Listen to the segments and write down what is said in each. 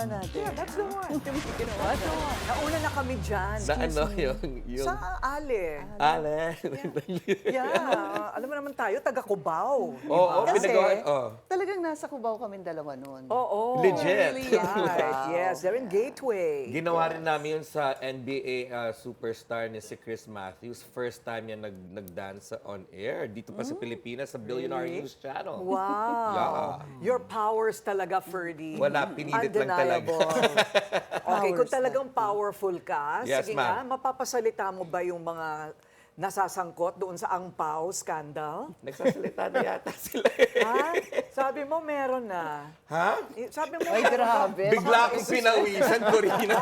natin. Yeah, that's the one. Ginawa That's the one. Nauna na kami dyan. Na ano yung... Sa Ale. Ale. Yeah. Alam mo naman tayo, taga Cubao. Oo, Kasi pinagawa. talagang nasa Cubao kaming dalawa noon. Oo. Legit. Really? Right. Wow. Yes, they're in Gateway. Ginawa rin namin yun sa NBA superstar ni si Chris Matthews. First time niya nag-dance on air dito pa sa Pilipinas sa Billionaire News Channel. Wow. Your powers talaga, Ferdy. Wala, pinilit lang talaga. Okay, kung Powers talagang powerful ka, Yes, sige nga, mapapasalita mo ba yung mga nasasangkot doon sa Ang Pao scandal? Nagsasalita na yata sila. Ha? Sabi mo meron na. Ha? Sabi mo, Ay, grabe. Bigla akong pinawisan, Corina.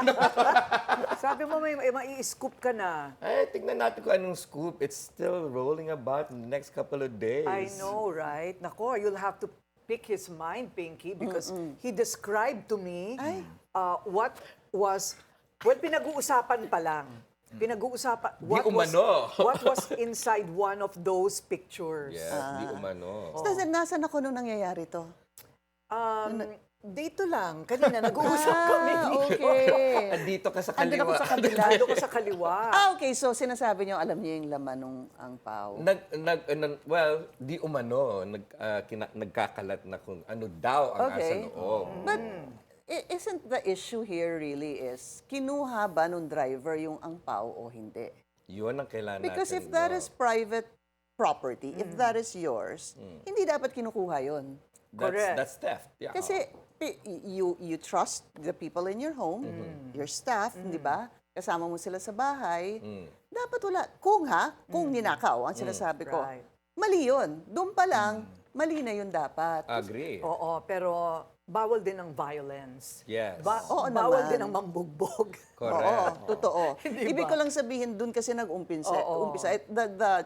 sabi mo may mai-scoop ka na. Ay, tignan natin kung anong scoop. It's still rolling about in the next couple of days. I know, right? Nako, you'll have to pick his mind, Pinky, because he described to me what was, well, pinag-uusapan pa lang. Pinag-uusapan, what was inside one of those pictures. Yes, di umano. So, nasaan ako nung nangyayari to? Dito lang. Kanina, nag-uusap kami. Okay. Andito ka sa Andun ako kaliwa. sa kabila. Dito ko sa kaliwa. Okay. So, sinasabi niyo, alam niyo yung laman ng Ang Pao. Well, di umano, nagkakalat na kung ano daw ang asa loob. But isn't the issue here really is, kinuha ba nung driver yung Ang Pao o hindi? Yun ang kailangan Because natin. if that is private property, if that is yours, hindi dapat kinukuha yun. Correct. That's theft. Yeah. Kasi you trust the people in your home, your staff, di ba? Kasama mo sila sa bahay. Dapat wala. Kung ninakaw, ang sinasabi ko, Right. mali yun. Doon pa lang, mali na yun dapat. Agree. Oo, pero bawal din ang violence. Yes. Oo bawal naman. din ang mambugbog. Correct. Oo, totoo. Hindi Ibig ba? ko lang sabihin, doon kasi nag-umpisa. Umpisa. The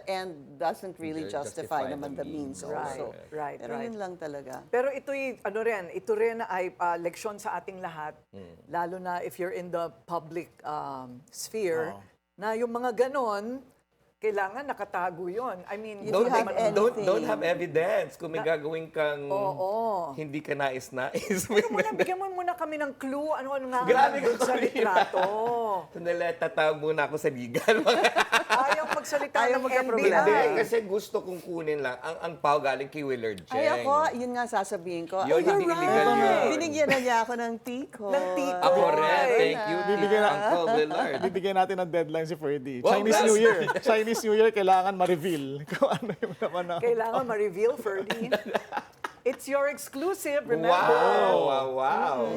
end doesn't really justify naman the means also. Right, Pero right. yun lang talaga. Pero ito rin ay leksyon sa ating lahat, lalo na if you're in the public sphere, na yung mga ganon, kailangan nakatago yon. I mean, If Don't, you have anything. don't have evidence kung may gagawin kang hindi ka nais-nais. bigyan mo muna kami ng clue, ano nga Grabe doon ka, sa Corina. litrato. Sandali, tatawag muna ako sa legal. Ayaw magsalita Ayaw ng magka-problema. Hindi, NBI. kasi gusto kong kunin lang. Ang pao galing kay Willard Cheng. Ay ako, yun nga sasabihin ko. Yun, Ay, hindi you're illegal right. yun. Binigyan na niya ako ng tiko. Ng tiko. Ako rin. Thank you, Bibigyan na- Uncle Willard. Bibigyan natin ng deadline si Ferdy. Wow, Chinese that's New Year. Chinese New Year, kailangan ma-reveal kung ano yung naman na. Kailangan ma-reveal, Ferdy. It's your exclusive, remember? Wow.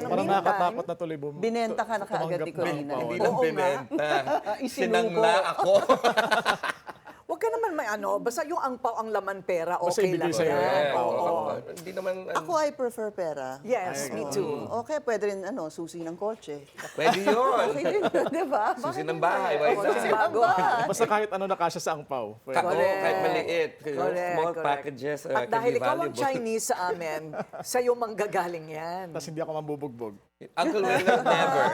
Parang Meantime, nakakatakot na tuloy Binenta ka na kaagad ni Tumanggap ng Corina. Pao. Hindi lang Oo nga. binenta. Isinubo. Sinangla ako. Huwag ka naman may basta yung angpaw ang laman pera, Basta okay ibigay lang sa'yo yan. yung angpaw. Oo. Hindi naman, Ako, I prefer pera. Yes, me too. Okay, pwede rin susi ng kotse. pwede yun. Okay din, di ba? Susi Bakit ng hindi? bahay, why Oo, not? susi ng bahay. Basta kahit ano nakasya sa angpaw. Pwede. Kahit maliit. Correct, Small correct. packages At can dahil be ikaw ang valuable. Chinese sa amin, sa'yo manggagaling yan. Tapos hindi ako mambubugbog. Uncle Willard, never.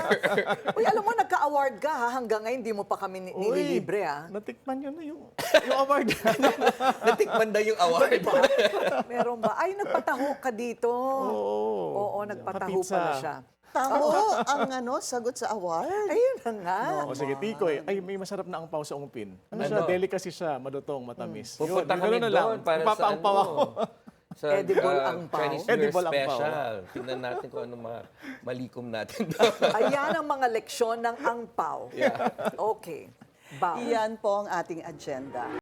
Uy, alam mo, nagka-award ka ha, hanggang ngayon hindi mo pa kami nililibre ha. Natikman yun na yung award. Natikman na yung award. Meron ba? Ay, nagpataho ka dito. Oo, nagpataho Nakapizza. pala siya. Tamo ang sagot sa award. Ayun na nga. O sige, Tikoy. Ay, may masarap na angpaw sa ungpin. Ano siya? Delicacy siya. Madutong, matamis. Pupunta Yun, kami ganun na lang. doon para sa Papaangpaw ano. ako. Sa Edible angpao. Chinese New Year Edible angpao. special. Tingnan natin kung ano malikom natin doon. Ayan ang mga leksyon ng angpaw. Okay. Bow. Iyan po ang ating agenda.